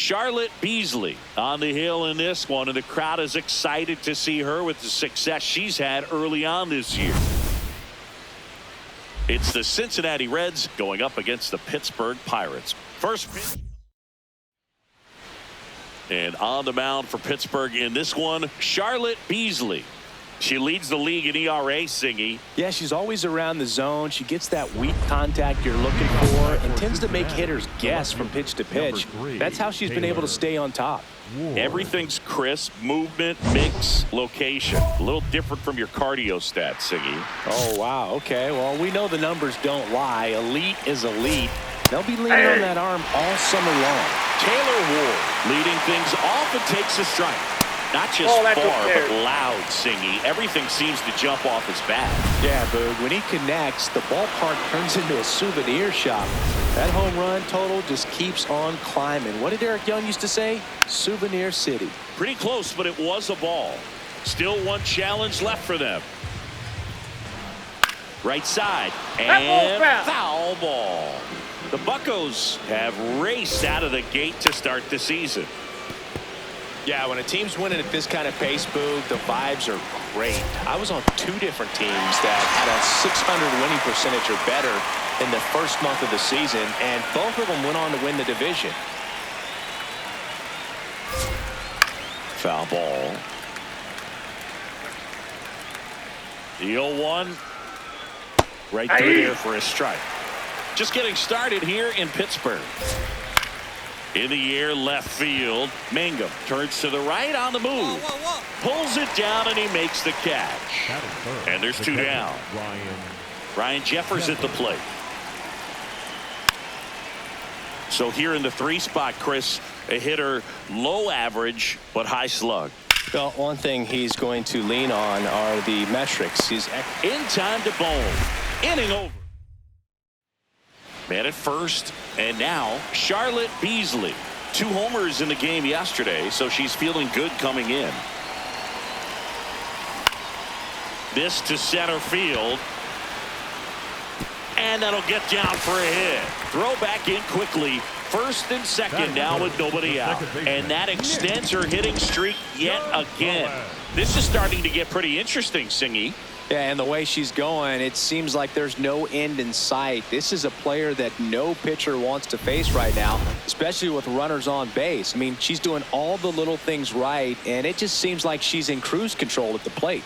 Charlotte Beasley on the hill in this one, and the crowd is excited to see her with the success she's had early on this year. It's the Cincinnati Reds going up against the Pittsburgh Pirates. First pitch. And on the mound for Pittsburgh in this one, Charlotte Beasley. She leads the league in ERA, Singy. Yeah, she's always around the zone. She gets that weak contact you're looking for and tends to make hitters guess from pitch to pitch. That's how she's been able to stay on top. Everything's crisp, movement, mix, location. A little different from your cardio stats, Singy. Oh, wow. Okay, well, we know the numbers don't lie. Elite is elite. They'll be leaning on that arm all summer long. Taylor Ward leading things off and takes a strike. Not just far, but loud, Singy. Everything seems to jump off his bat. Yeah, Boog. When he connects, the ballpark turns into a souvenir shop. That home run total just keeps on climbing. What did Eric Young used to say? Souvenir City. Pretty close, but it was a ball. Still one challenge left for them. Right side. And foul ball. The Buccos have raced out of the gate to start the season. Yeah, when a team's winning at this kind of pace, Boog, the vibes are great. I was on 2 different teams that had a .600 winning percentage or better in the first month of the season, and both of them went on to win the division. Foul ball. The 0-1. Right through there for a strike. Just getting started here in Pittsburgh. In the air, left field. Mangum turns to the right on the move. Pulls it down, and he makes the catch. And there's 2 down. Ryan Jeffers at the plate. So here in the 3 spot, Chris, a hitter low average but high slug. Well, one thing he's going to lean on are the metrics. He's in time to Bone. Inning over. Man at first, and now Charlotte Beasley. 2 homers in the game yesterday, so she's feeling good coming in. This to center field. And that'll get down for a hit. Throw back in quickly. First and second now with nobody out. And that extends her hitting streak yet again. This is starting to get pretty interesting, Singy. Yeah, and the way she's going, it seems like there's no end in sight. This is a player that no pitcher wants to face right now, especially with runners on base. I mean, she's doing all the little things right, and it just seems like she's in cruise control at the plate.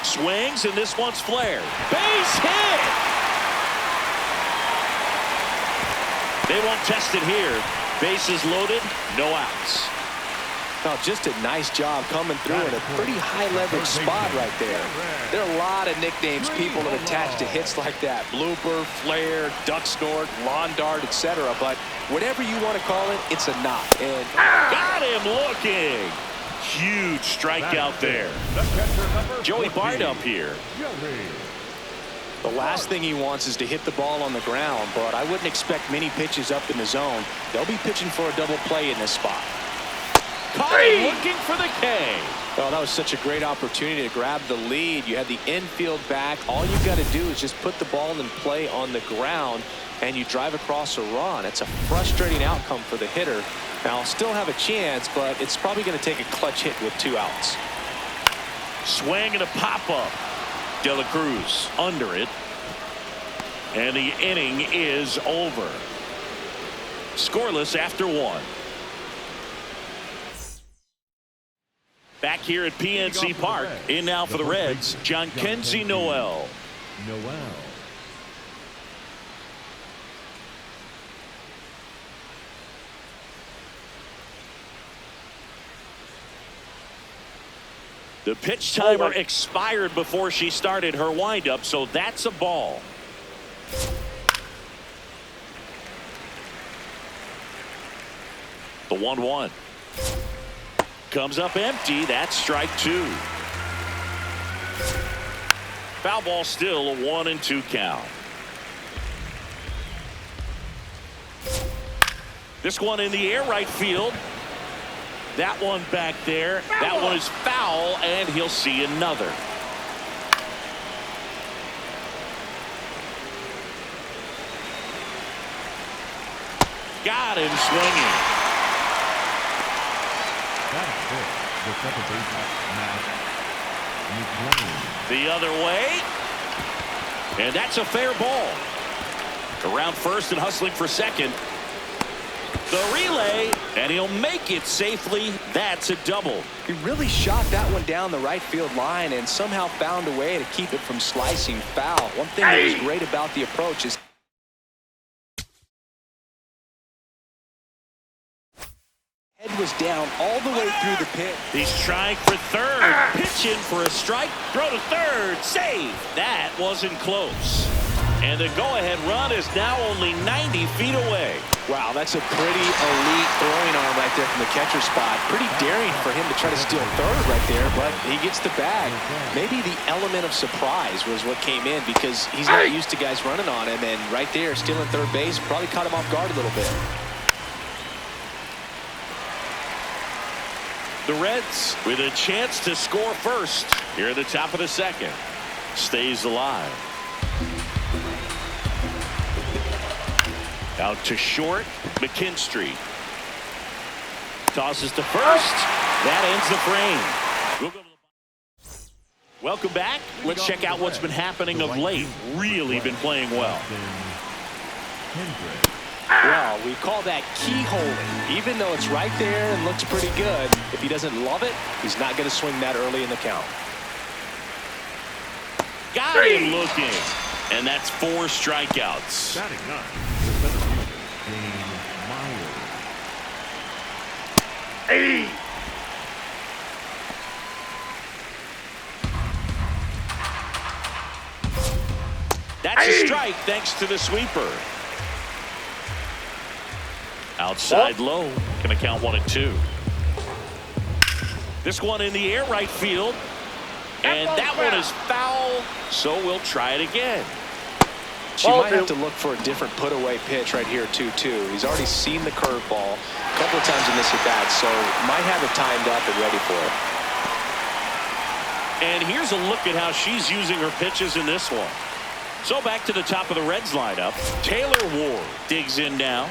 Swings, and this one's flared. Base hit! They won't test it here. Bases loaded, no outs. Now, just a nice job coming through in a pretty high leverage spot right there. There are a lot of nicknames people have attached to hits like that. Blooper, flare, duck snort, lawn dart, etc. But whatever you want to call it, it's a knock. And got him looking. Huge strikeout there. Joey Bart up here. The last thing he wants is to hit the ball on the ground, but I wouldn't expect many pitches up in the zone. They'll be pitching for a double play in this spot. Caught him looking for the K. Oh, that was such a great opportunity to grab the lead. You had the infield back. All you've got to do is just put the ball in play on the ground, and you drive across a run. It's a frustrating outcome for the hitter. Now, still have a chance, but it's probably going to take a clutch hit with 2 outs. Swing and a pop-up. De La Cruz under it. And the inning is over. Scoreless after 1. Back here at PNC Park. In now for the Reds, Jhonkensy Noel. The pitch timer expired before she started her windup, so that's a ball. The 1-1 comes up empty. That's strike 2. Foul ball, still a 1-2 count. This one in the air, right field. That one back there. That one is foul, and he'll see another. Got him swinging. The other way. And that's a fair ball. Around first and hustling for second. The relay, and he'll make it safely. That's a double. He really shot that one down the right field line and somehow found a way to keep it from slicing foul. One thing that was great about the approach is head was down all the way through the pit. He's trying for third. Pitching for a strike. Throw to third. Save. That wasn't close. And the go-ahead run is now only 90 feet away. Wow, that's a pretty elite throwing arm right there from the catcher spot. Pretty daring for him to try to steal third right there, but he gets the bag. Maybe the element of surprise was what came in because he's not used to guys running on him, and right there, stealing third base probably caught him off guard a little bit. The Reds with a chance to score first here at the top of the second. Stays alive. Out to short, McKinstry. Tosses to first. That ends the frame. We'll go to the... Welcome back. Let's check out what's been happening of late. Really been playing well. Well, we call that keyholing. Even though it's right there and looks pretty good, if he doesn't love it, he's not going to swing that early in the count. Got him looking. And that's 4 strikeouts. Batting up. That's a strike thanks to the sweeper. Outside low. Gonna count 1 and 2. This one in the air right field. And that one is foul. So we'll try it again. She might have to look for a different put-away pitch right here, 2-2. He's already seen the curveball a couple of times in this at-bat, so might have it timed up and ready for it. And here's a look at how she's using her pitches in this one. So back to the top of the Reds lineup. Taylor Ward digs in now.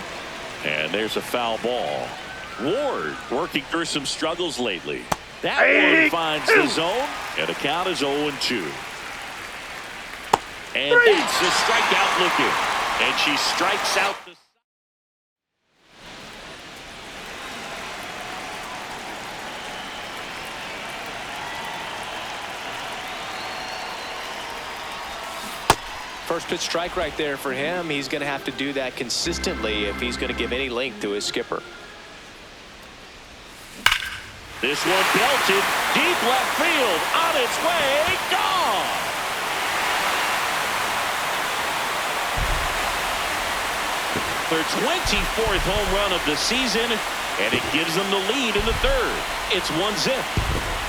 And there's a foul ball. Ward working through some struggles lately. That one finds the zone, and the count is 0-2. And that's a strikeout looking. And she strikes out the... First pitch strike right there for him. He's going to have to do that consistently if he's going to give any length to his skipper. This one belted deep left field. On its way. Gone. Their 24th home run of the season, and it gives them the lead in the third. It's 1-0.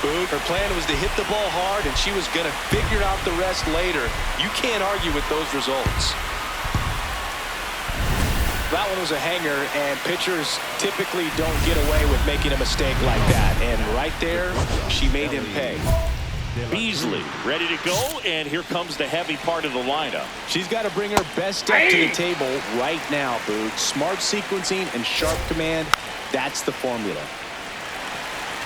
Her plan was to hit the ball hard, and she was going to figure out the rest later. You can't argue with those results. That one was a hanger, and pitchers typically don't get away with making a mistake like that. And right there, she made him pay. Beasley ready to go, and here comes the heavy part of the lineup. She's got to bring her best step to the table right now, Boog. Smart sequencing and sharp command, that's the formula.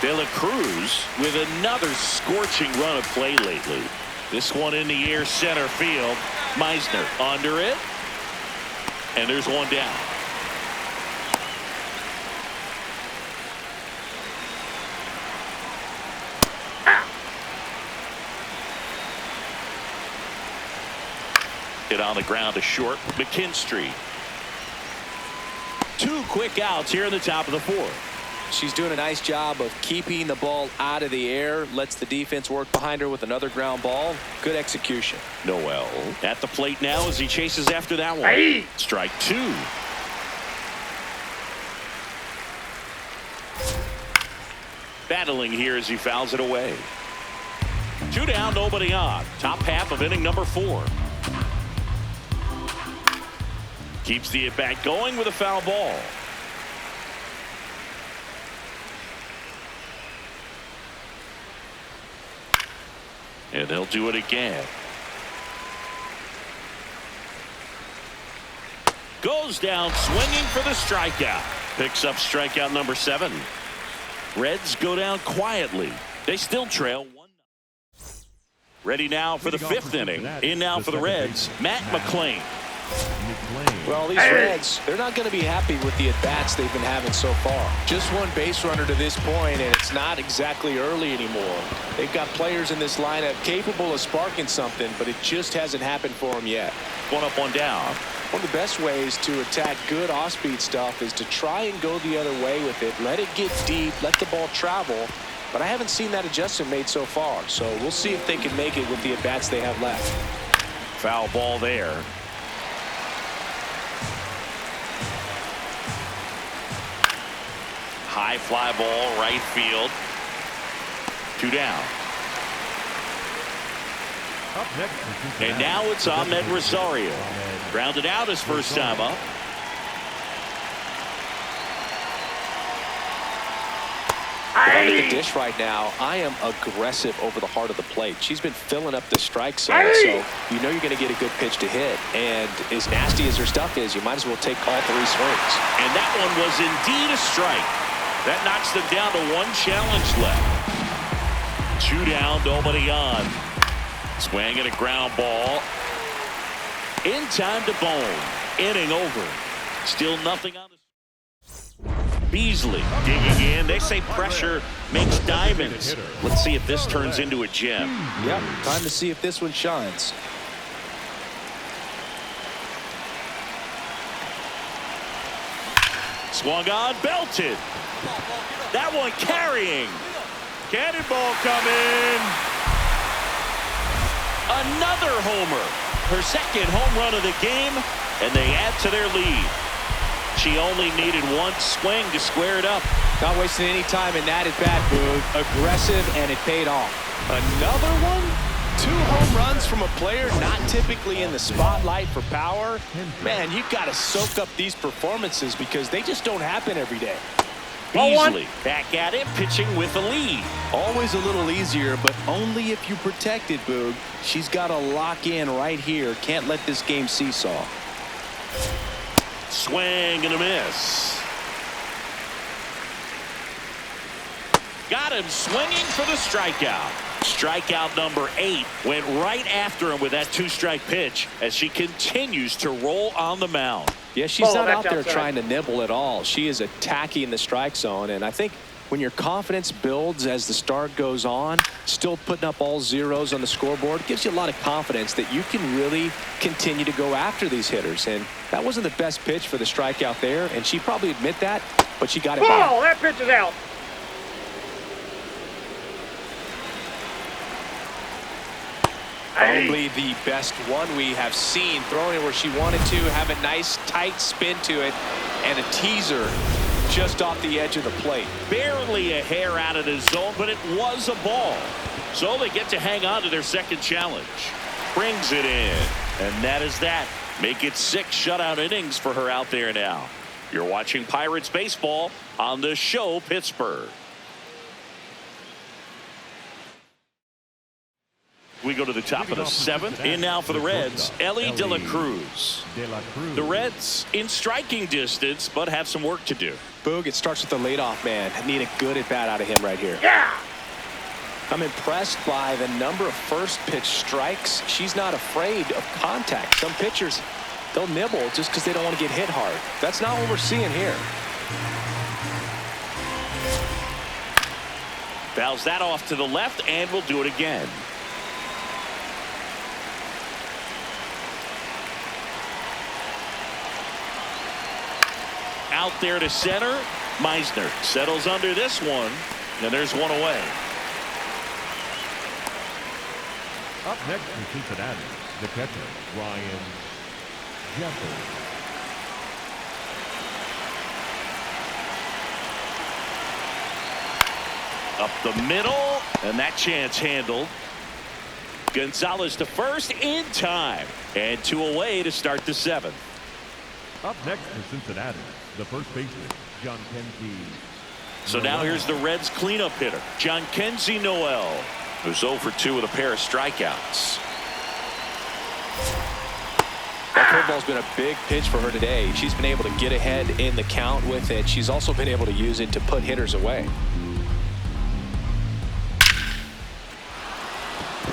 De La Cruz with another scorching run of play lately. This one in the air center field. Meisner under it. And there's one down. Hit on the ground to short. McKinstry. 2 quick outs here in the top of the 4th. She's doing a nice job of keeping the ball out of the air. Lets the defense work behind her with another ground ball. Good execution. Noel at the plate now as he chases after that one. Strike 2. Battling here as he fouls it away. 2 down, nobody on. Top half of inning number 4. Keeps the at-bat going with a foul ball. And they'll do it again. Goes down swinging for the strikeout. Picks up strikeout number 7. Reds go down quietly. They still trail 1-0. Ready now for the 5th inning. In now for the Reds, Matt McClain. Well, these Reds, they're not going to be happy with the at-bats they've been having so far. Just one base runner to this point, and it's not exactly early anymore. They've got players in this lineup capable of sparking something, but it just hasn't happened for them yet. One up, one down. One of the best ways to attack good off-speed stuff is to try and go the other way with it. Let it get deep, let the ball travel. But I haven't seen that adjustment made so far, so we'll see if they can make it with the at-bats they have left. Foul ball there. High fly ball, right field. 2 down. And now it's Ahmed Rosario. Grounded out his first time up. At the dish right now, I am aggressive over the heart of the plate. She's been filling up the strike zone, so you know you're going to get a good pitch to hit. And as nasty as her stuff is, you might as well take all 3 swings. And that one was indeed a strike. That knocks them down to 1 challenge left. 2 down, nobody on. Swing and a ground ball. In time to Bone. Inning over. Still nothing on the. Beasley digging in. They say pressure makes diamonds. Let's see if this turns into a gem. Yep, time to see if this one shines. Swung on, belted. That one carrying. Cannonball coming. Another homer. Her second home run of the game, and they add to their lead. She only needed 1 swing to square it up. Not wasting any time in that at-bat, Boog. Aggressive, and it paid off. Another one? 2 home runs from a player not typically in the spotlight for power. Man, you've got to soak up these performances because they just don't happen every day. Beasley back at it, pitching with a lead. Always a little easier, but only if you protect it, Boog. She's got to lock in right here. Can't let this game seesaw. Swing and a miss. Got him swinging for the strikeout. Strikeout number 8 went right after him with that 2-strike pitch as she continues to roll on the mound. Yeah, she's not out there trying to nibble at all. She is attacking the strike zone, and I think when your confidence builds as the start goes on, still putting up all zeros on the scoreboard, gives you a lot of confidence that you can really continue to go after these hitters. And that wasn't the best pitch for the strikeout there, and she probably admit that, but she got it back. Oh, that pitch is out. Probably the best one we have seen. Throwing it where she wanted to, have a nice tight spin to it, and a teaser just off the edge of the plate. Barely a hair out of the zone, but it was a ball. So they get to hang on to their second challenge. Brings it in. And that is that. Make it 6 shutout innings for her out there now. You're watching Pirates baseball on the show Pittsburgh. We go to the top of the 7th. In now for the Reds, Ellie De La Cruz. The Reds in striking distance, but have some work to do. Boog, it starts with the leadoff man. Need a good at-bat out of him right here. Yeah. I'm impressed by the number of first pitch strikes. She's not afraid of contact. Some pitchers, they'll nibble just because they don't want to get hit hard. That's not what we're seeing here. Fouls that off to the left, and we'll do it again. Out there to center. Meisner settles under this one, and there's one away. Up next from Cincinnati, the catcher, Ryan Jeffers. Up the middle, and that chance handled. Gonzalez to first in time, and 2 away to start the 7th. Up next for Cincinnati, the first baseman, John Kenzie. So now here's the Reds cleanup hitter, John Kenzie Noel, who's 0 for 2 with a pair of strikeouts. I've heard curveball's been a big pitch for her today. She's been able to get ahead in the count with it. She's also been able to use it to put hitters away.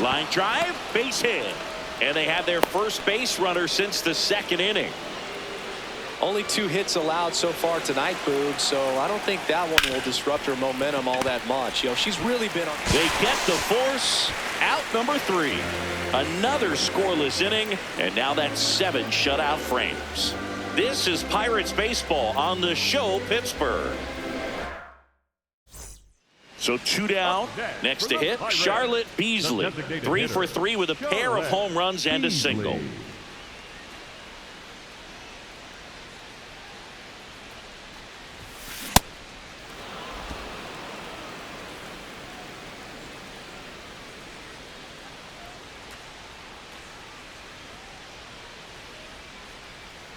Line drive, base hit. And they have their first base runner since the second inning. Only 2 hits allowed so far tonight, Boog, so I don't think that one will disrupt her momentum all that much. You know, she's really been on. They get the force. Out number 3. Another scoreless inning, and now that's 7 shutout frames. This is Pirates baseball on the show, Pittsburgh. So 2 down. Next to hit, Charlotte Beasley. 3 for 3 with a pair of home runs and a single.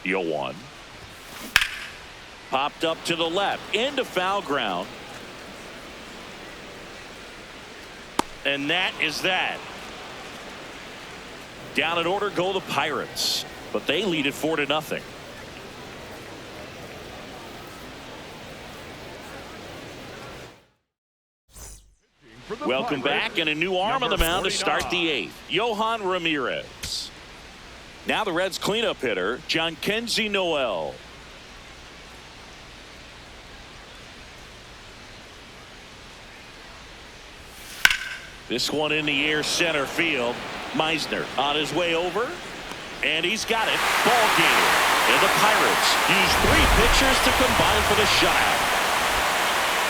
Yo one. Popped up to the left into foul ground. And that is that. Down in order go the Pirates, but they lead it 4-0. Welcome back, and a new arm on the mound to start the 8th. Yohan Ramirez. Now the Reds cleanup hitter, Jhonkensy Noel. This one in the air, center field. Meisner on his way over, and he's got it. Ball game. And the Pirates use 3 pitchers to combine for the shutout.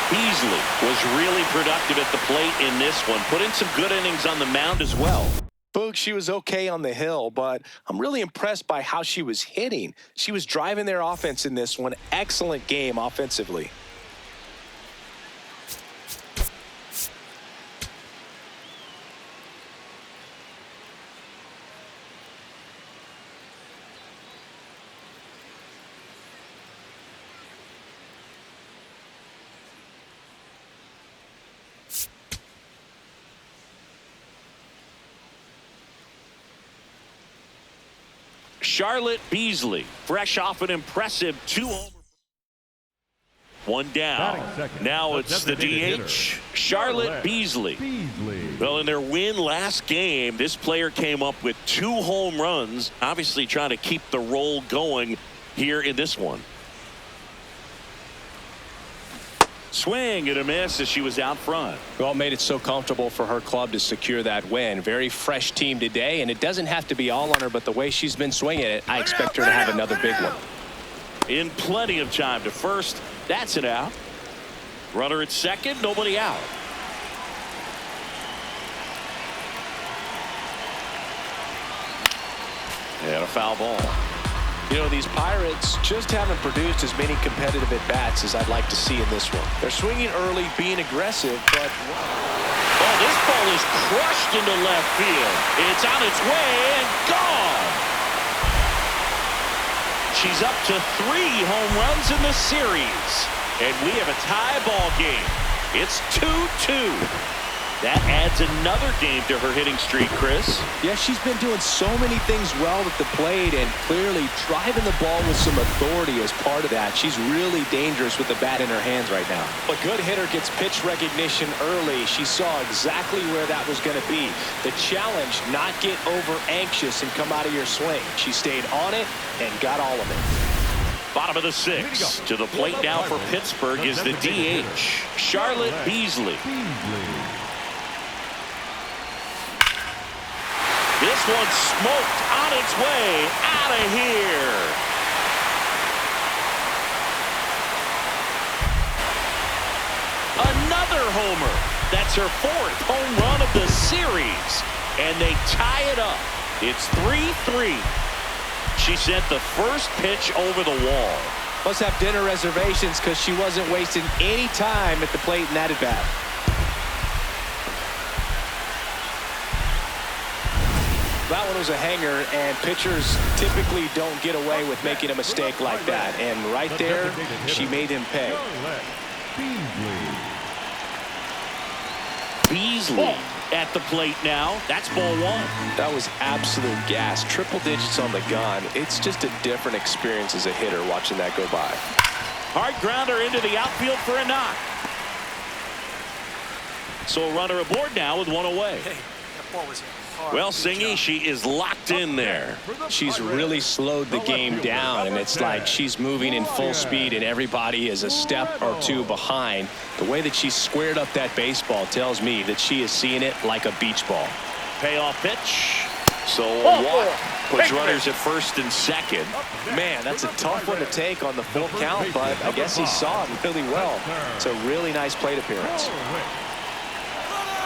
Beasley was really productive at the plate in this one. Put in some good innings on the mound as well. Boog, she was okay on the hill, but I'm really impressed by how she was hitting. She was driving their offense in this one. Excellent game offensively. Charlotte Beasley, fresh off an impressive 2-homer. 1 down. Now it's the DH, Charlotte Beasley. Well, in their win last game, this player came up with 2 home runs, obviously trying to keep the roll going here in this one. Swing and a miss as she was out front. Well, it made it so comfortable for her club to secure that win. Very fresh team today, and it doesn't have to be all on her, but the way she's been swinging it, I expect her to have another big one. In plenty of time to first. That's it out. Runner at second, nobody out. And a foul ball. You know, these Pirates just haven't produced as many competitive at-bats as I'd like to see in this one. They're swinging early, being aggressive, but... Oh, this ball is crushed into left field. It's on its way and gone. She's up to 3 home runs in the series. And we have a tie ball game. It's 2-2. That adds another game to her hitting streak, Chris. Yeah, she's been doing so many things well at the plate and clearly driving the ball with some authority as part of that. She's really dangerous with the bat in her hands right now. A good hitter gets pitch recognition early. She saw exactly where that was going to be. The challenge, not get over anxious and come out of your swing. She stayed on it and got all of it. Bottom of the 6th. To the plate now for Pittsburgh is the DH, Charlotte Beasley. This one's smoked on its way out of here. Another homer. That's her 4th home run of the series. And they tie it up. It's 3-3. She sent the first pitch over the wall. Must have dinner reservations because she wasn't wasting any time at the plate in that at bat. That one was a hanger, and pitchers typically don't get away with making a mistake like that. And right there, she made him pay. Beasley at the plate now. That's ball one. That was absolute gas. Triple digits on the gun. It's just a different experience as a hitter watching that go by. Hard grounder into the outfield for a knock. So a runner aboard now with one away. Hey, that ball was hard. Well, Singy, she is locked in there. She's really slowed the game down, and it's like she's moving in full speed and everybody is a step or two behind. The way that she squared up that baseball tells me that she is seeing it like a beach ball. Payoff pitch. So a walk puts runners at first and second. Man, that's a tough one to take on the full count, but I guess he saw it really well. It's a really nice plate appearance.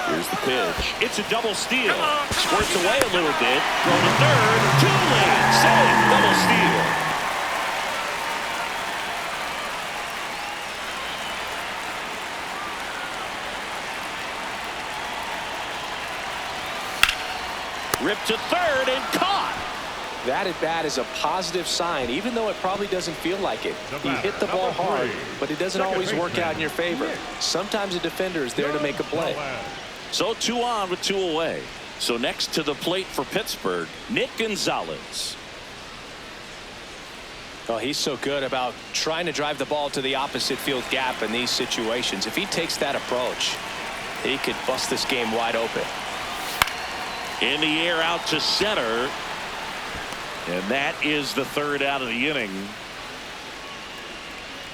Here's the pitch. It's a double steal. Squirts away a little bit. Throw to third. Too late. Save. Double steal. Ripped to third and caught. That at bat is a positive sign, even though it probably doesn't feel like it. He hit the ball hard, but it doesn't always work out in your favor. Sometimes a defender is there to make a play. So 2 on with 2 away. So next to the plate for Pittsburgh, Nick Gonzalez. Well, he's so good about trying to drive the ball to the opposite field gap in these situations. If he takes that approach, he could bust this game wide open. In the air out to center. And that is the third out of the inning.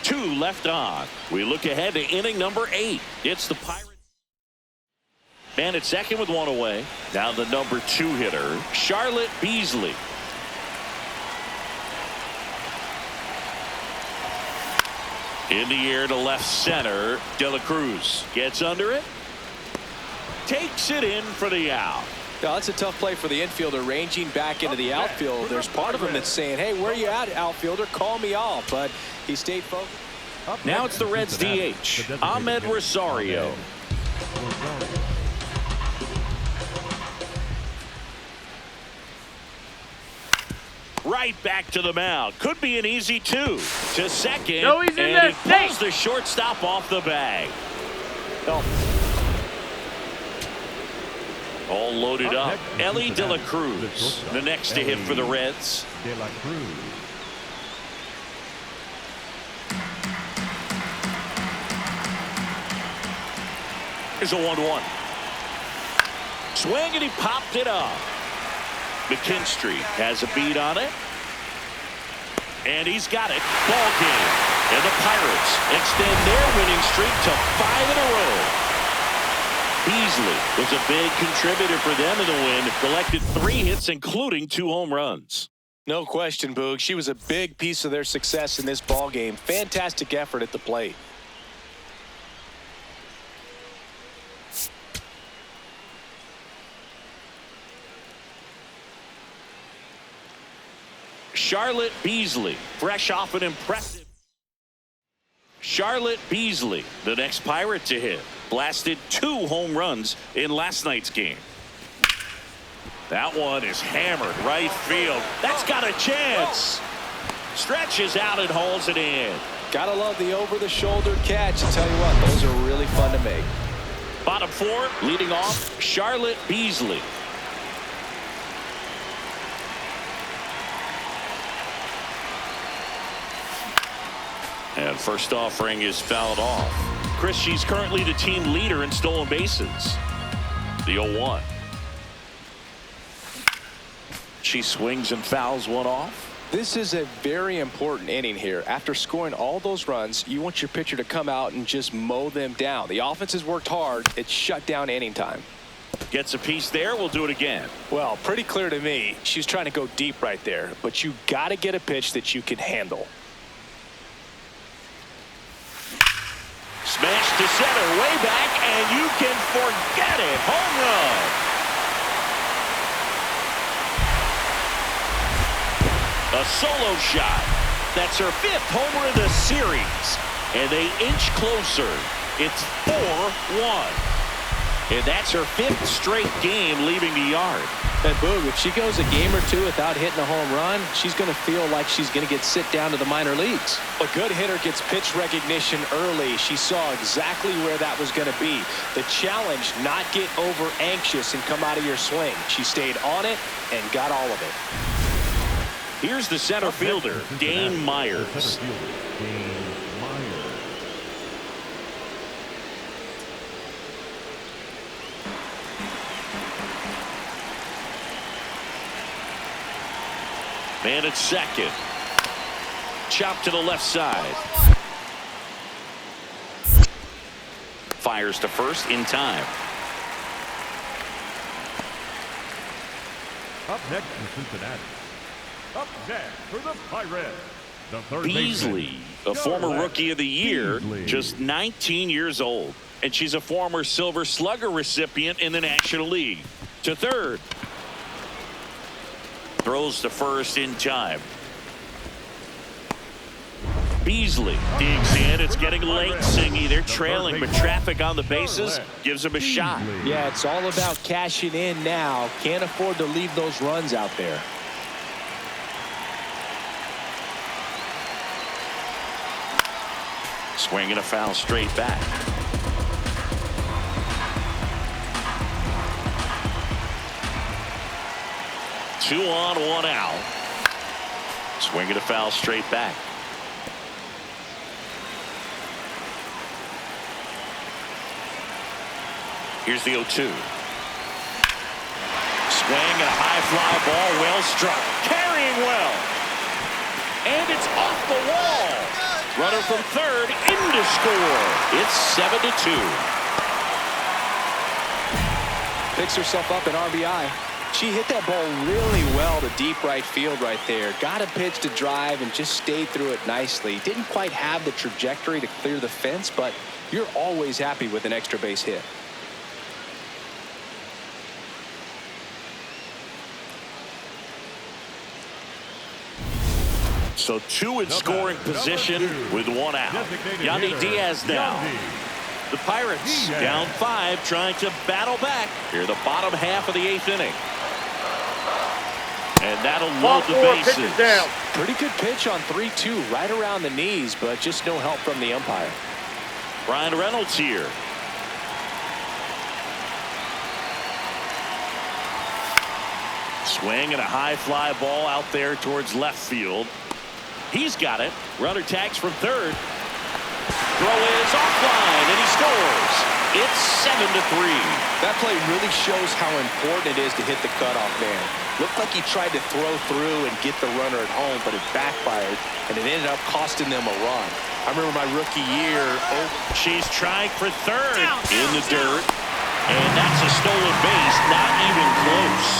2 left on. We look ahead to inning number 8. It's the Pirates. Man at second with 1 away. Now the number 2 hitter, Charlotte Beasley. In the air to left center. De La Cruz gets under it. Takes it in for the out. Now, that's a tough play for the infielder, ranging back into the outfield. There's part of him that's saying, hey, where you at, outfielder? Call me off. But he stayed focused. Now it's the Reds DH, Ahmed Rosario. Right back to the mound. Could be an easy 2 to second. No, he's in and there. he pulls the shortstop off the bag. All loaded up. Ellie De La Cruz, the next to hit for the Reds. De La Cruz. Here's a 1-1. Swing and he popped it up. McKinstry has a beat on it. And he's got it. Ball game. And the Pirates extend their winning streak to 5 in a row. Beasley was a big contributor for them in the win. Collected 3 hits, including 2 home runs. No question, Boog. She was a big piece of their success in this ball game. Fantastic effort at the plate. Charlotte Beasley, fresh off an impressive. Charlotte Beasley, the next Pirate to hit. Blasted 2 home runs in last night's game. That one is hammered right field. That's got a chance. Stretches out and hauls it in. Gotta love the over-the-shoulder catch. I tell you what, those are really fun to make. Bottom 4, leading off, Charlotte Beasley. And first offering is fouled off. Chris, she's currently the team leader in stolen bases. The 0-1. She swings and fouls one off. This is a very important inning here. After scoring all those runs, you want your pitcher to come out and just mow them down. The offense has worked hard. It's shut down inning time. Gets a piece there. We'll do it again. Well, pretty clear to me. She's trying to go deep right there. But you got to get a pitch that you can handle. Smash to center, way back, and you can forget it. Home run. A solo shot. That's her 5th homer of the series. And they inch closer. It's 4-1. And that's her 5th straight game leaving the yard. And Boog, if she goes a game or two without hitting a home run, she's going to feel like she's going to get sit down to the minor leagues. A good hitter gets pitch recognition early. She saw exactly where that was going to be. The challenge, not get over anxious and come out of your swing. She stayed on it and got all of it. Here's the center fielder, Dane Myers. Man at second. Chop to the left side. Fires to first in time. Up next in Cincinnati. Up next for the Pirates. The third Beasley, a former Rookie of the Year, just 19 years old. And she's a former Silver Slugger recipient in the National League. To third. Throws to first in time. Beasley digs in. It's getting late, Singy. They're trailing, but traffic on the bases gives them a shot. Yeah, it's all about cashing in now. Can't afford to leave those runs out there. Swinging a foul straight back. Two on, one out. Swinging a foul straight back. Here's the 0-2. Swing and a high fly ball, well struck. Carrying well. And it's off the wall. Runner from third in to score. It's 7-2. Picks herself up an RBI. She hit that ball really well to deep right field right there. Got a pitch to drive and just stayed through it nicely. Didn't quite have the trajectory to clear the fence, but you're always happy with an extra base hit. So two in scoring position with one out. Yandy Diaz now. The Pirates down 5, trying to battle back here the bottom half of the 8th inning. And that'll load the bases. Pretty good pitch on 3-2, right around the knees, but just no help from the umpire. Brian Reynolds here. Swing and a high fly ball out there towards left field. He's got it. Runner tags from third. Throw is offline, and he scores. It's 7-3. That play really shows how important it is to hit the cutoff man. Looked like he tried to throw through and get the runner at home, but it backfired, and it ended up costing them a run. I remember my rookie year. She's trying for third in the dirt, and that's a stolen base, not even close.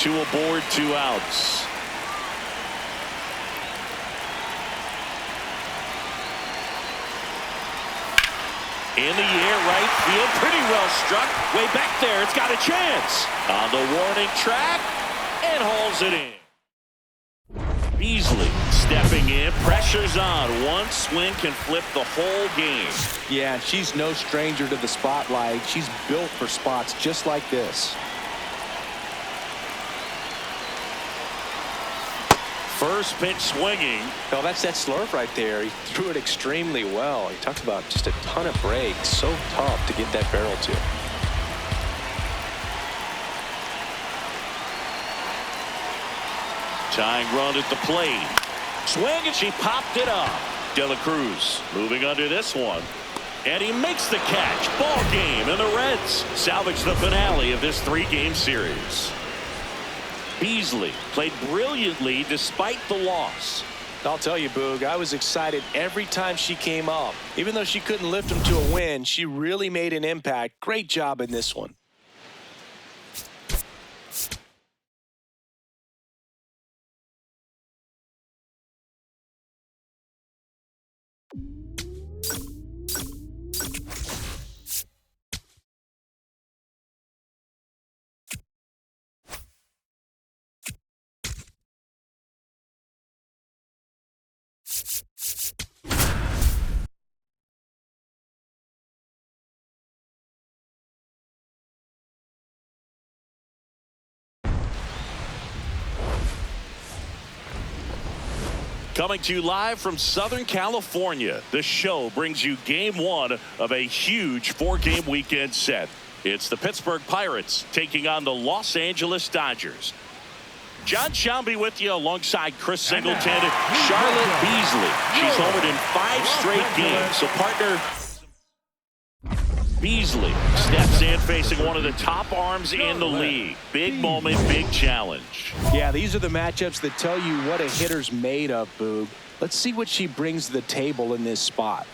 2 aboard, 2 outs. In the air, right field, pretty well struck. Way back there, it's got a chance. On the warning track, and hauls it in. Beasley stepping in, pressure's on. One swing can flip the whole game. Yeah, she's no stranger to the spotlight. She's built for spots just like this. First pitch swinging. Oh, that's that slurve right there. He threw it extremely well. He talks about just a ton of breaks. So tough to get that barrel to. Tying run at the plate. Swing, and she popped it up. De La Cruz moving under this one. And he makes the catch. Ball game, and the Reds salvage the finale of this 3-game series. Beasley played brilliantly despite the loss. I'll tell you, Boog, I was excited every time she came up. Even though she couldn't lift them to a win, she really made an impact. Great job in this one. Coming to you live from Southern California, the show brings you game one of a huge 4-game weekend set. It's the Pittsburgh Pirates taking on the Los Angeles Dodgers. John Shambi with you alongside Chris Singleton. Charlotte Beasley. She's homered in 5 straight games. So partner Beasley steps in facing one of the top arms in the league. Big moment, big challenge. Yeah, these are the matchups that tell you what a hitter's made of, Boog. Let's see what she brings to the table in this spot.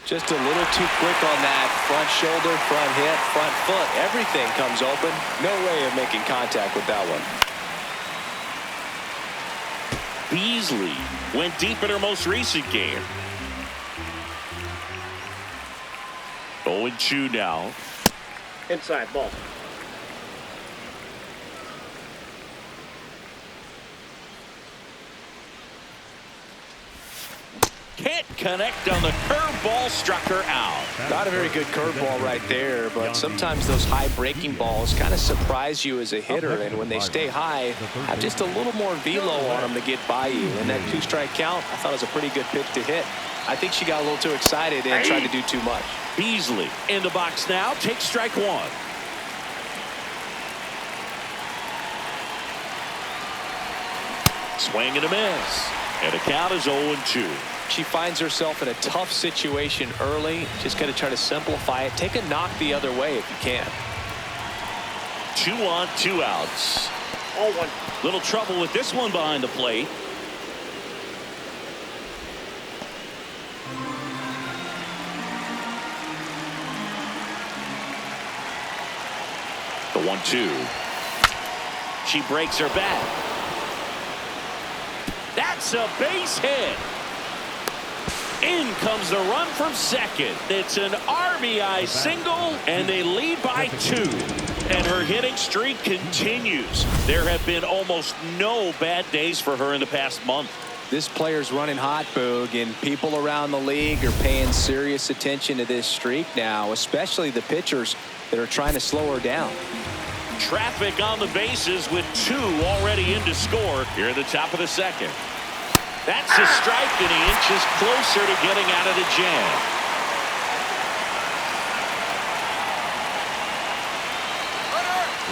Just a little too quick on that front shoulder, front hip, front foot. Everything comes open. No way of making contact with that one. Beasley went deep in her most recent game. 0-2 now. Inside ball. Can't connect on the curveball, struck her out. Not a very good curveball right there, but sometimes those high breaking balls kind of surprise you as a hitter, and when they stay high, have just a little more velo on them to get by you. And that 2-strike count, I thought it was a pretty good pitch to hit. I think she got a little too excited and tried to do too much. Beasley in the box now, takes strike one. Swing and a miss. And the count is 0-2. She finds herself in a tough situation early. Just got to try to simplify it. Take a knock the other way if you can. 2 on, 2 outs. 0-1. Little trouble with this one behind the plate. The 1-2. She breaks her back. That's a base hit. In comes the run from second. It's an RBI single, and they lead by 2. And her hitting streak continues. There have been almost no bad days for her in the past month. This player's running hot, Boog, and people around the league are paying serious attention to this streak now, especially the pitchers that are trying to slow her down. Traffic on the bases with 2 already in to score here in the top of the second. That's a strike, and he inches closer to getting out of the jam.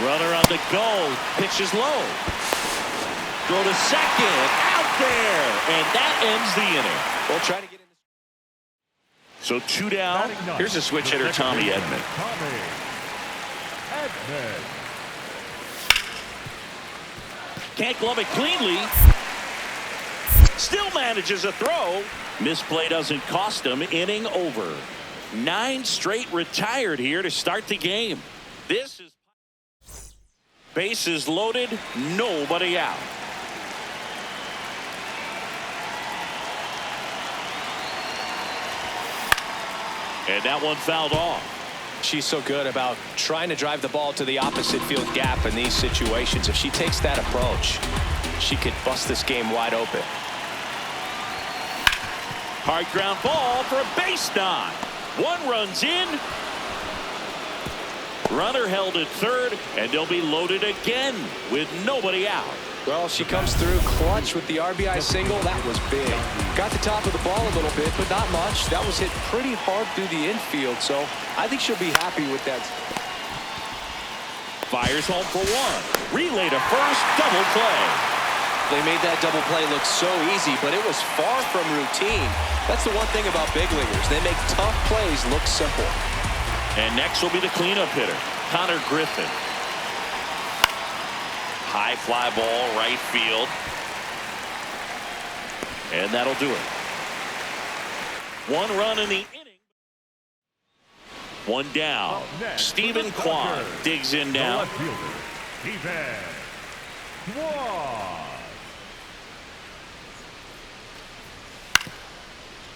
Runner on the go. Pitch is low. Throw to second. Out there. And that ends the inning. Well, trying to get in. So 2 down. Here's a switch hitter, Tommy Edman. Can't glove it cleanly. Still manages a throw. Misplay doesn't cost him. Inning over. 9 straight retired here to start the game. This is bases loaded. Nobody out. And that one fouled off. She's so good about trying to drive the ball to the opposite field gap in these situations. If she takes that approach, she could bust this game wide open. Hard ground ball for a base knock. 1 runs in. Runner held at third, and they'll be loaded again with nobody out. Well, she comes through clutch with the RBI single. That was big. Got the top of the ball a little bit, but not much. That was hit pretty hard through the infield, so I think she'll be happy with that. Fires home for 1. Relay to first, double play. They made that double play look so easy, but it was far from routine. That's the one thing about big leaguers. They make tough plays look simple. And next will be the cleanup hitter, Connor Griffin. High fly ball, right field. And that'll do it. 1 run in the inning. 1 down. Stephen Kwan digs in now.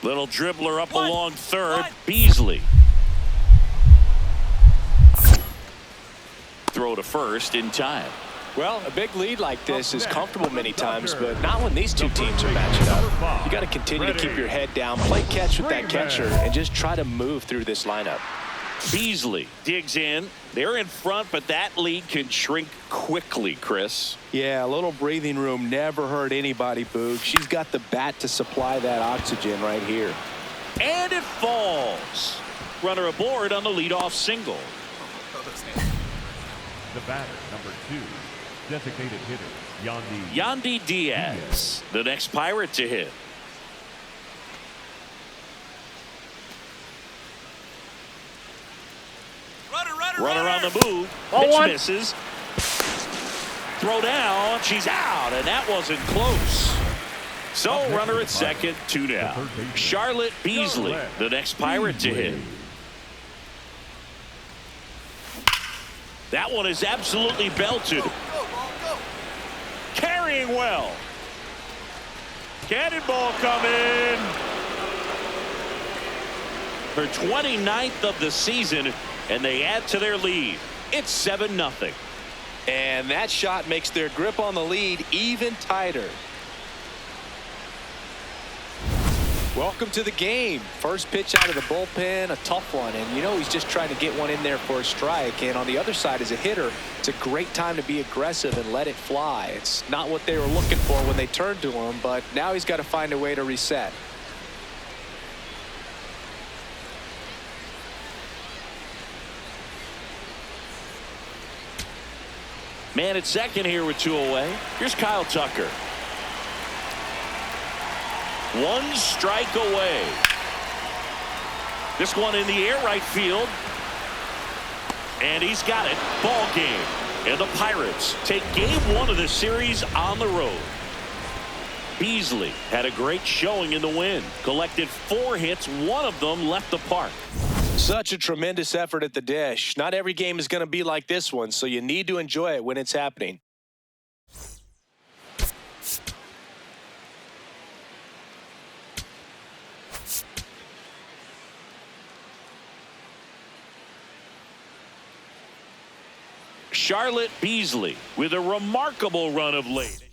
Little dribbler up along third. Beasley. Throw to first in time. Well, a big lead like this is comfortable many times, but not when these two teams are matching up. You got to continue to keep your head down, play catch with that catcher, and just try to move through this lineup. Beasley digs in. They're in front, but that lead can shrink quickly, Chris. Yeah, a little breathing room never hurt anybody, Boog. She's got the bat to supply that oxygen right here. And it falls. Runner aboard on the leadoff single. The batter, number 2, designated hitter, Yandy Diaz, the next Pirate to hit. Runner on the move. Pitch misses. Throw down. She's out, and that wasn't close. So runner at second, 2 down. Charlotte Beasley, the next Pirate to hit. That one is absolutely belted. Carrying well. Cannonball coming. Her 29th of the season, and they add to their lead. It's 7-0. And that shot makes their grip on the lead even tighter. Welcome to the game. First pitch out of the bullpen, a tough one. And you know he's just trying to get one in there for a strike. And on the other side, as a hitter, it's a great time to be aggressive and let it fly. It's not what they were looking for when they turned to him, but now he's got to find a way to reset. Man at second here with 2 away. Here's Kyle Tucker. 1 strike away. This one in the air right field. And he's got it. Ball game. And the Pirates take game 1 of the series on the road. Beasley had a great showing in the win. Collected 4 hits. 1 of them left the park. Such a tremendous effort at the dish. Not every game is going to be like this one, so you need to enjoy it when it's happening. Charlotte Beasley with a remarkable run of late.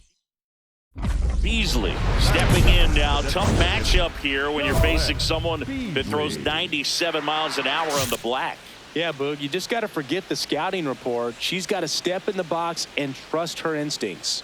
Beasley stepping in now. Tough matchup here when you're facing someone that throws 97 miles an hour on the black. Yeah, Boog, you just got to forget the scouting report. She's got to step in the box and trust her instincts.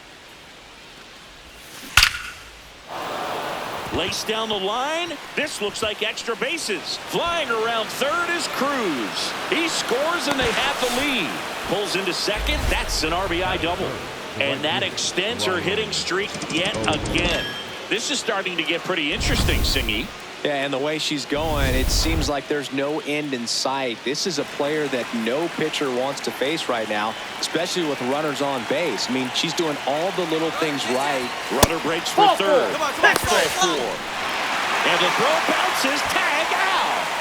Lace down the line. This looks like extra bases. Flying around third is Cruz. He scores and they have the lead. Pulls into second. That's an RBI double. And that extends her hitting streak yet again. This is starting to get pretty interesting, Singy. Yeah, and the way she's going, it seems like there's no end in sight. This is a player that no pitcher wants to face right now, especially with runners on base. I mean, she's doing all the little things right. Runner breaks for third. That's ball 4. And the throw bounces. Tag out.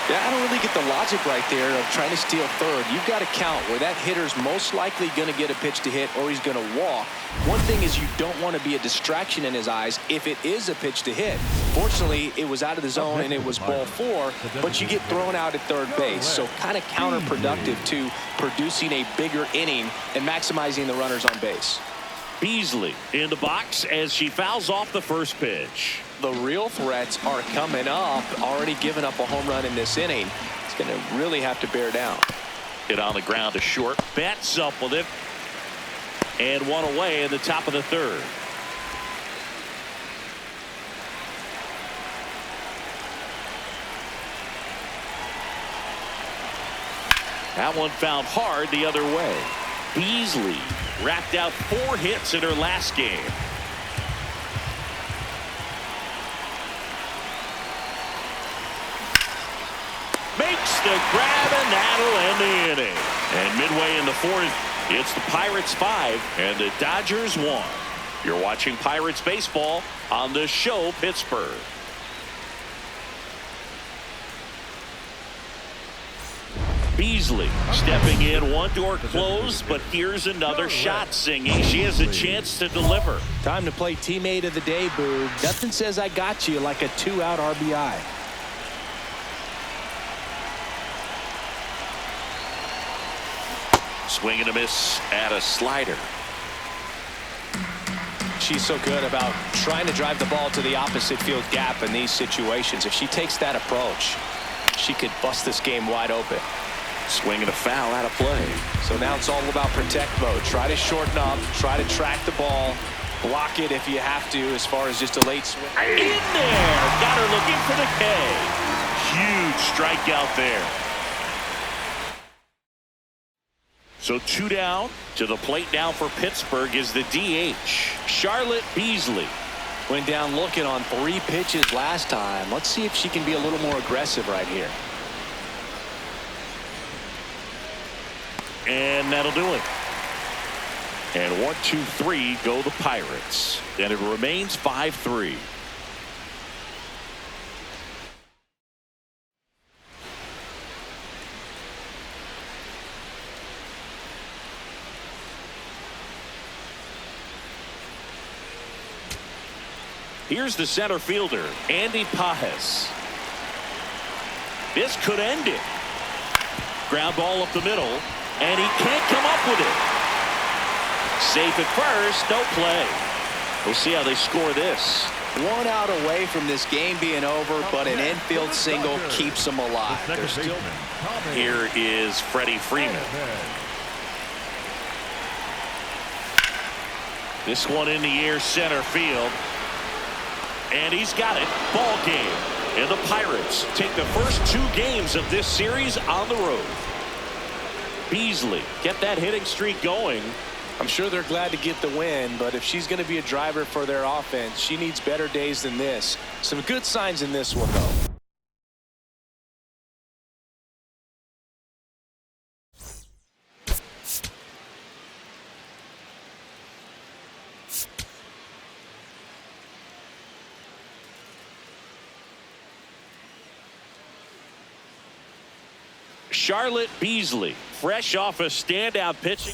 Yeah, I don't really get the logic right there of trying to steal third. You've got to count where that hitter's most likely going to get a pitch to hit or he's going to walk. One thing is you don't want to be a distraction in his eyes if it is a pitch to hit. Fortunately, it was out of the zone and it was ball 4, but you get thrown out at third base. So kind of counterproductive to producing a bigger inning and maximizing the runners on base. Beasley in the box as she fouls off the first pitch. The real threats are coming up. Already given up a home run in this inning. It's going to really have to bear down. Hit on the ground to short. Betts up with it. And 1 away in the top of the third. That one found hard the other way. Beasley racked out 4 hits in her last game. Makes the grab, and that'll end the inning. And midway in the 4th, it's the Pirates 5 and the Dodgers 1. You're watching Pirates baseball on the show Pittsburgh. Beasley stepping in, 1 door closed, but here's another shot, Singy. She has a chance to deliver. Time to play teammate of the day, Boog. Nothing says I got you like a 2-out RBI. Swing and a miss at a slider. She's so good about trying to drive the ball to the opposite field gap in these situations. If she takes that approach, she could bust this game wide open. Swing and a foul out of play. So now it's all about protect mode. Try to shorten up, try to track the ball, block it if you have to as far as just a late swing. In there. Got her looking for the K. Huge strikeout there. So 2 down. To the plate now for Pittsburgh is the DH, Charlotte Beasley. Went down looking on 3 pitches last time. Let's see if she can be a little more aggressive right here. And that'll do it. And 1, 2, 3 go the Pirates. And it remains 5-3. Here's the center fielder, Andy Pajes. This could end it. Ground ball up the middle, and he can't come up with it. Safe at first, no play. We'll see how they score this. 1 out away from this game being over, but an infield single keeps them alive. They're still. Here is Freddie Freeman. This one in the air, center field. And he's got it. Ball game. And the Pirates take the first 2 games of this series on the road. Beasley, get that hitting streak going. I'm sure they're glad to get the win, but if she's going to be a driver for their offense, she needs better days than this. Some good signs in this one, though. Charlotte Beasley, fresh off a standout pitching.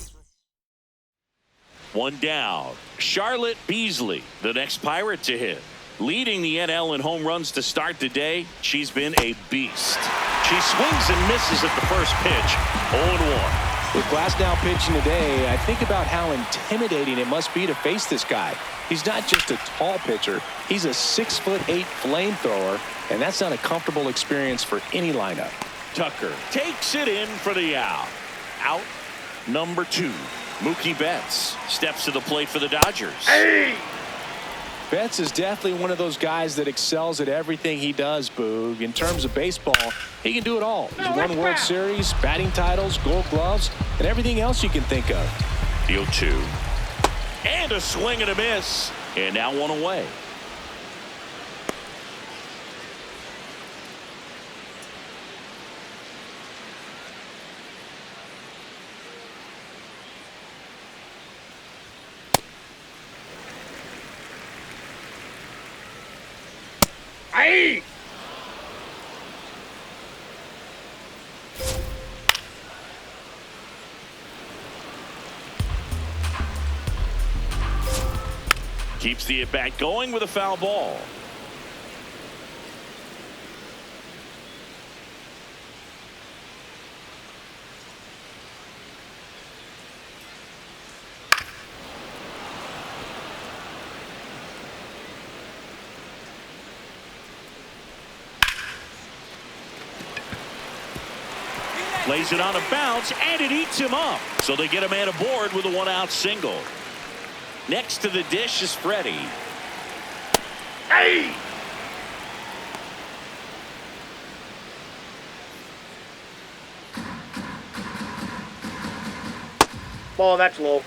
1 down. Charlotte Beasley, the next Pirate to hit. Leading the NL in home runs to start the day, she's been a beast. She swings and misses at the first pitch, 0-1. With Glasnow pitching today, I think about how intimidating it must be to face this guy. He's not just a tall pitcher. He's a 6'8" flamethrower, and that's not a comfortable experience for any lineup. Tucker takes it in for the out. Out number 2. Mookie Betts steps to the plate for the Dodgers. Hey! Betts is definitely one of those guys that excels at everything he does, Boog. In terms of baseball, he can do it all. He's won World Series, batting titles, Gold Gloves, and everything else you can think of. The 0-2. And a swing and a miss. And now 1 away. Hey! Keeps the at-bat going with a foul ball. Lays it on a bounce, and it eats him up. So they get a man aboard with a 1-out single. Next to the dish is Freddie. Hey! Ball, that's low.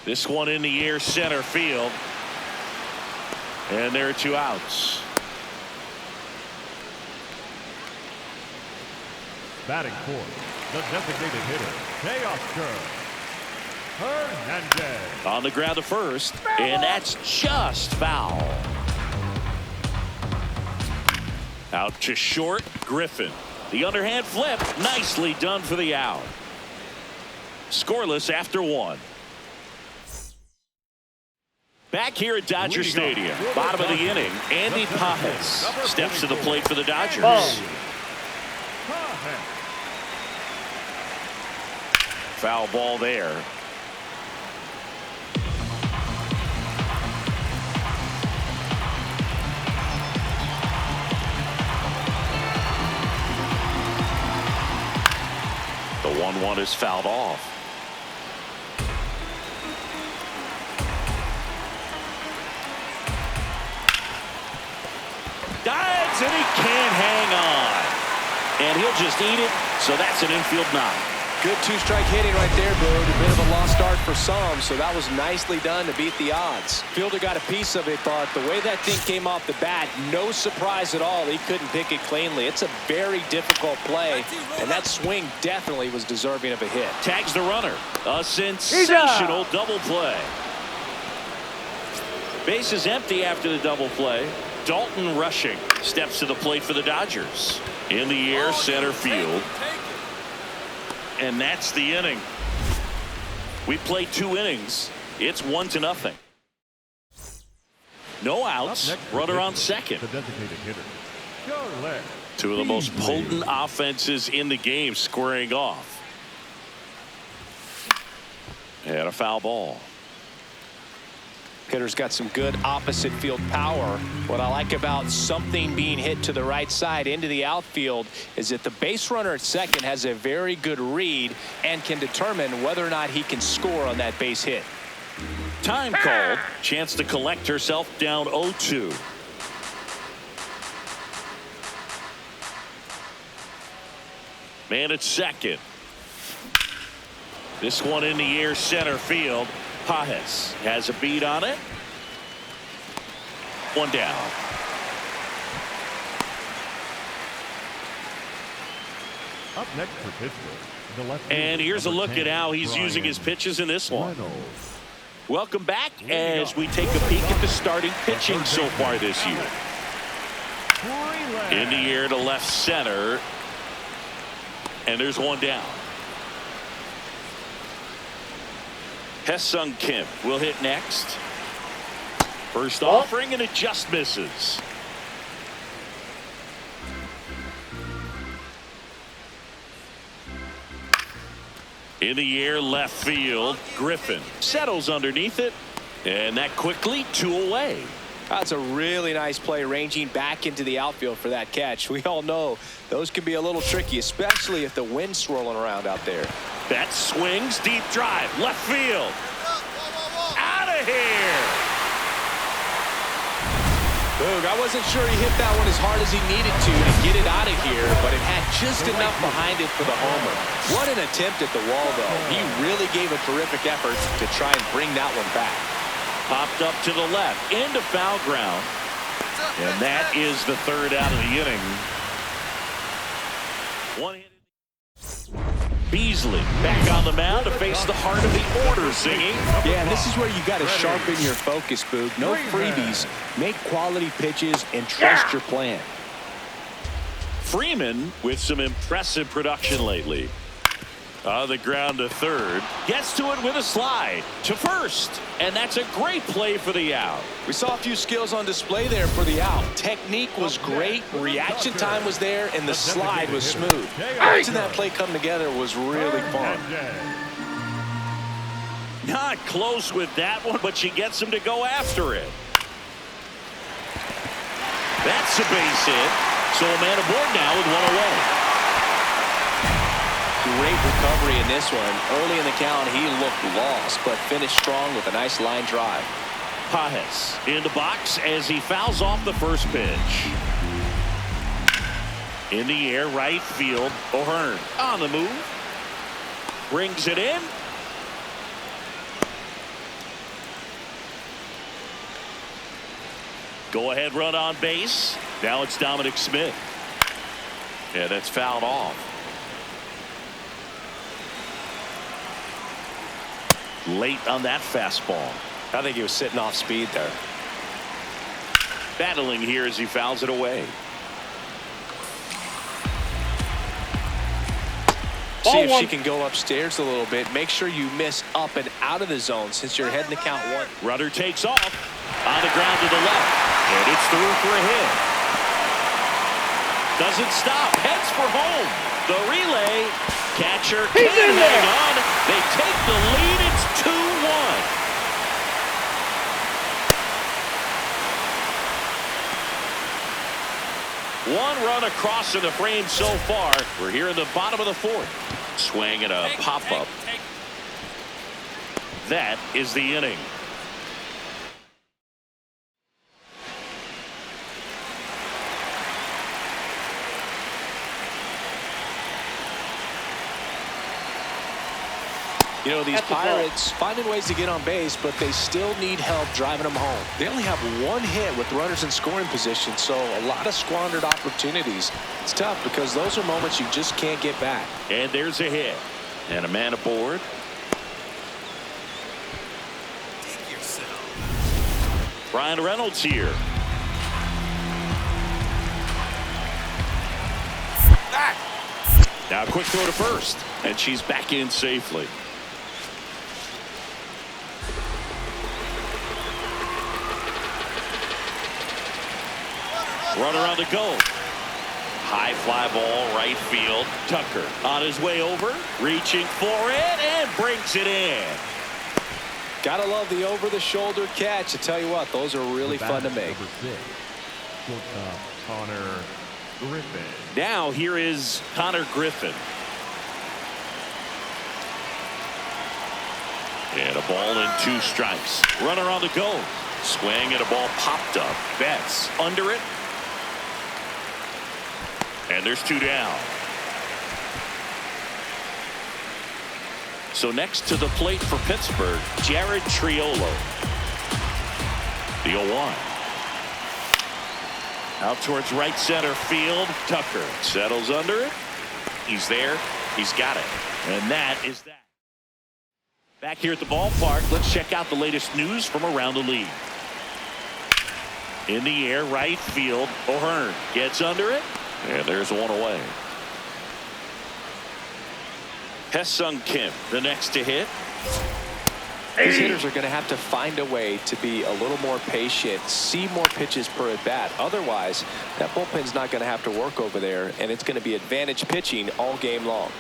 This one in the air, center field. And there are 2 outs. Batting fourth, the designated hitter, Teoscar Hernandez. On the ground to first, and that's just foul. Out to short, Griffin. The underhand flip, nicely done for the out. Scoreless after 1. Back here at Dodger Stadium, bottom of the inning, Andy Pajes steps to the plate for the Dodgers. Foul ball there. 1-1 is fouled off. Dives, and he can't hang on. And he'll just eat it, so that's an infield knock. Good two-strike hitting right there, Boog. A bit of a lost start for some, so that was nicely done to beat the odds. Fielder got a piece of it, but the way that thing came off the bat, no surprise at all. He couldn't pick it cleanly. It's a very difficult play, and that swing definitely was deserving of a hit. Tags the runner. A sensational double play. Base is empty after the double play. Dalton Rushing steps to the plate for the Dodgers. In the air, center field. And that's the inning. We played 2 innings. It's 1-0. No outs. Runner on second. The designated hitter, Charlotte. 2 of the most potent offenses in the game squaring off. And a foul ball. Hitter's got some good opposite field power. What I like about something being hit to the right side into the outfield is that the base runner at second has a very good read and can determine whether or not he can score on that base hit. Time called. Chance to collect herself down 0-2. Man at second. This one in the air, center field. Pajes has a beat on it. 1 down. Up next for Pittsburgh, the left And fielder, here's a number look 10, at how he's Brian using his pitches in this one. Reynolds. Welcome back as we take a peek at the starting pitching so far this year. In the air to left center. And there's 1 down. Hesung Kim will hit next. First offering, and it just misses. In the air, left field. Griffin settles underneath it. And that quickly 2 away. That's a really nice play, ranging back into the outfield for that catch. We all know those can be a little tricky, especially if the wind's swirling around out there. That swings, deep drive, left field. Out of here. Boog, I wasn't sure he hit that one as hard as he needed to get it out of here, but it had just enough behind it for the homer. What an attempt at the wall, though. He really gave a terrific effort to try and bring that one back. Popped up to the left, into foul ground. And that is the 3rd out of the inning. 1 hit. Beasley back on the mound to face the heart of the order singing. Yeah, and this is where you got to sharpen your focus, Boog. No freebies. Make quality pitches and trust your plan. Freeman with some impressive production lately. On the ground to third. Gets to it with a slide to first. And that's a great play for the out. We saw a few skills on display there for the out. Technique was great. Reaction time was there. And the slide was smooth. Watching that play come together was really fun. Not close with that one, but she gets him to go after it. That's a base hit. So a man aboard now with 1 away. Great recovery in this one. Early in the count, he looked lost, but finished strong with a nice line drive. Pajes in the box as he fouls off the first pitch. In the air, right field. O'Hearn on the move. Brings it in. Go ahead run on base. Now it's Dominic Smith. Yeah, that's fouled off. Late on that fastball. I think he was sitting off speed there. Battling here as he fouls it away. See if she can go upstairs a little bit. Make sure you miss up and out of the zone since you're heading to count 1. Runner takes off on the ground to the left. And it's through for a hit. Doesn't stop. Heads for home. The relay. Catcher can't hang on. They take the lead. It's 2-1. One run across in the frame so far. We're here in the bottom of the fourth. Swing and a pop-up. That is the inning. You know, these Pirates finding ways to get on base, but they still need help driving them home. They only have one hit with runners in scoring position, so a lot of squandered opportunities. It's tough because those are moments you just can't get back. And there's a hit. And a man aboard. Brian Reynolds here. Now a quick throw to first. And she's back in safely. Runner on the go. High fly ball, right field. Tucker on his way over, reaching for it, and brings it in. Gotta love the over-the-shoulder catch. I tell you what, those are really fun to make. Number 6, shortstop Connor Griffin. Now here is Connor Griffin. And a ball and 2 strikes. Runner on the go. Swing and a ball popped up. Betts under it. And there's 2 down. So next to the plate for Pittsburgh, Jared Triolo. The 0-1. Out towards right center field. Tucker settles under it. He's there. He's got it. And that is that. Back here at the ballpark, let's check out the latest news from around the league. In the air, right field. O'Hearn gets under it. And there's one away. Hesung Kim, the next to hit. These hitters are going to have to find a way to be a little more patient, see more pitches per at bat. Otherwise, that bullpen's not going to have to work over there, and it's going to be advantage pitching all game long.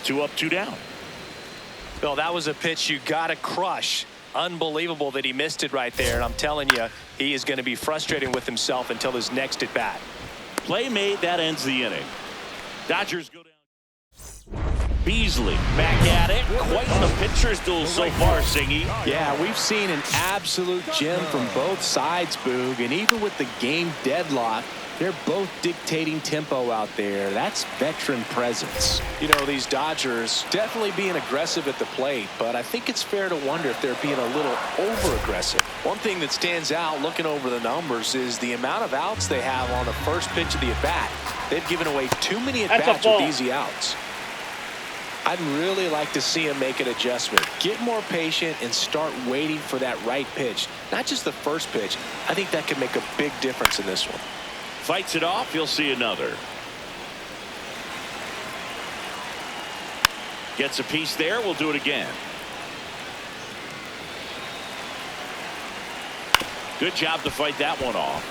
2 up, 2 down. Well, that was a pitch you got to crush. Unbelievable that he missed it right there. And I'm telling you, he is going to be frustrating with himself until his next at bat. Play made, that ends the inning. Dodgers go down. Beasley back at it. Quite the pitcher's duel so far, Singy. Yeah, we've seen an absolute gem from both sides, Boog. And even with the game deadlock, they're both dictating tempo out there. That's veteran presence. You know, these Dodgers Definitely being aggressive at the plate, but I think it's fair to wonder if they're being a little over-aggressive. One thing that stands out looking over the numbers is the amount of outs they have on the first pitch of the at-bat. They've given away too many at-bats with easy outs. I'd really like to see him make an adjustment. Get more patient and start waiting for that right pitch. Not just the first pitch. I think that could make a big difference in this one. Fights it off. You'll see another. Gets a piece there. We'll do it again. Good job to fight that one off.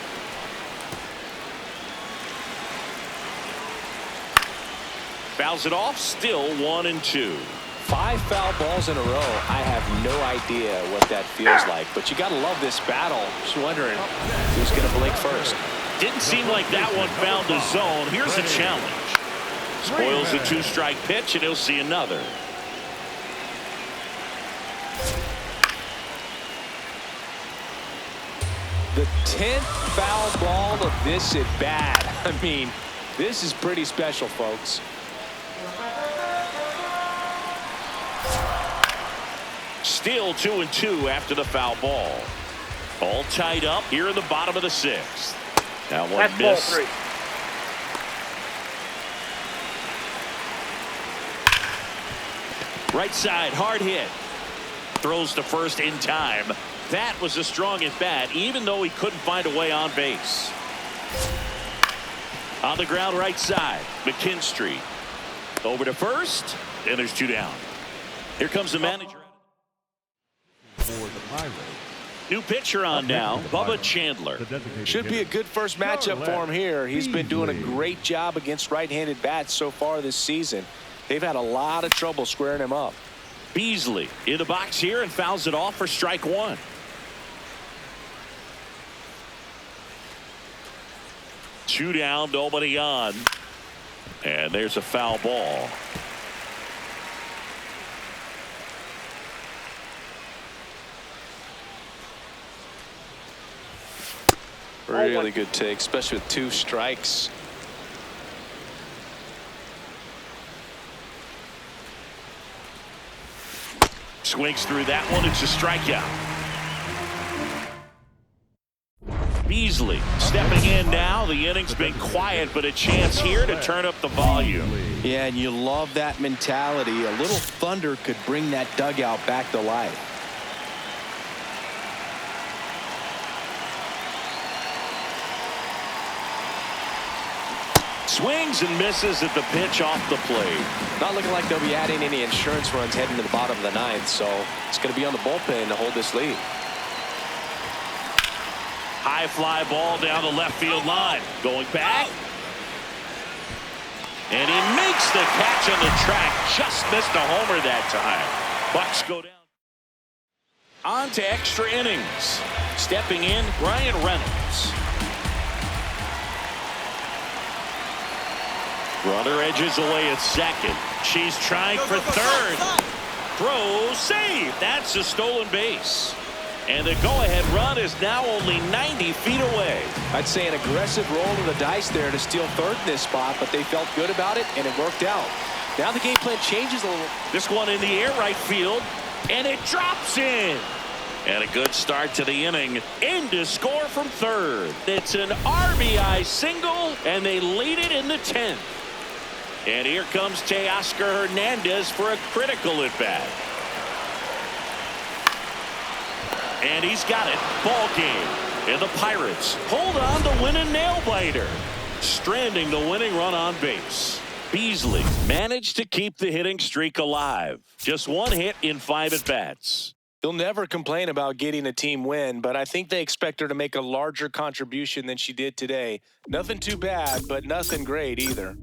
Fouls it off. Still 1-2. 5 foul balls in a row. I have no idea what that feels like, but you got to love this battle. Just wondering who's going to blink first. Didn't seem like that one found the zone. Here's a challenge. Spoils the 2-strike pitch, and he'll see another. The 10th foul ball of this at bat. I mean, this is pretty special, folks. Still 2-2 after the foul ball. All tied up here in the bottom of the 6th. Now one That's miss. ball 3. Right side, hard hit. Throws to first in time. That was a strong at bat, even though he couldn't find a way on base. On the ground, right side, McKinstry. Over to first, and there's 2 down. Here comes the manager. For the Pirates, New pitcher on now, Bubba Chandler. Should be a good first matchup for him here. He's been doing a great job against right-handed bats so far this season. They've had a lot of trouble squaring him up. Beasley in the box here and fouls it off for strike 1. 2 down, nobody on. And there's a foul ball. Really good take, especially with 2 strikes. Swings through that one. It's a strikeout. Beasley stepping in now. The inning's been quiet, but a chance here to turn up the volume. Yeah, and you love that mentality. A little thunder could bring that dugout back to life. Swings and misses at the pitch off the plate. Not looking like they'll be adding any insurance runs heading to the bottom of the 9th, so it's going to be on the bullpen to hold this lead. High fly ball down the left field line. Going back. And he makes the catch on the track. Just missed a homer that time. Bucks go down. On to extra innings. Stepping in, Brian Reynolds. Runner edges away at second. She's trying for third. Throw, save. That's a stolen base. And the go-ahead run is now only 90 feet away. I'd say an aggressive roll of the dice there to steal third in this spot, but they felt good about it, and it worked out. Now the game plan changes a little. This one in the air right field, and it drops in. And a good start to the inning. In to score from third. It's an RBI single, and they lead it in the 10th. And here comes Teoscar Hernandez for a critical at-bat. And he's got it. Ball game. And the Pirates hold on to win a nail-biter, stranding the winning run on base. Beasley managed to keep the hitting streak alive. Just 1 hit in 5 at-bats. He'll never complain about getting a team win, but I think they expect her to make a larger contribution than she did today. Nothing too bad, but nothing great either.